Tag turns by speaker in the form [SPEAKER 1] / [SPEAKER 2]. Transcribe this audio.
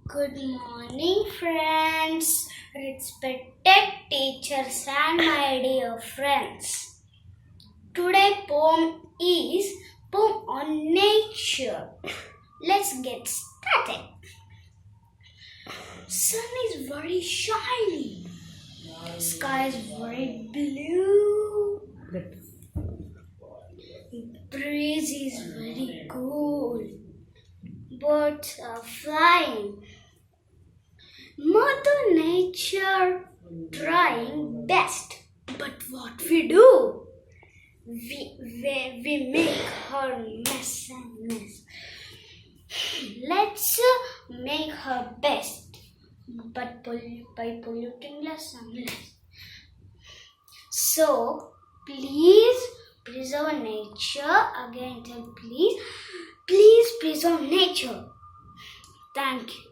[SPEAKER 1] Good morning, friends, respected teachers, and my dear friends. Today poem is poem on nature. Let's get started. Sun is very shiny. Sky is very blue. Breeze is very cool. Birds are flying. Mother Nature trying best. But what we do? We make her mess and mess. Let's make her best, but by polluting less and less. So, please preserve nature. Again, please preserve nature. Thank you.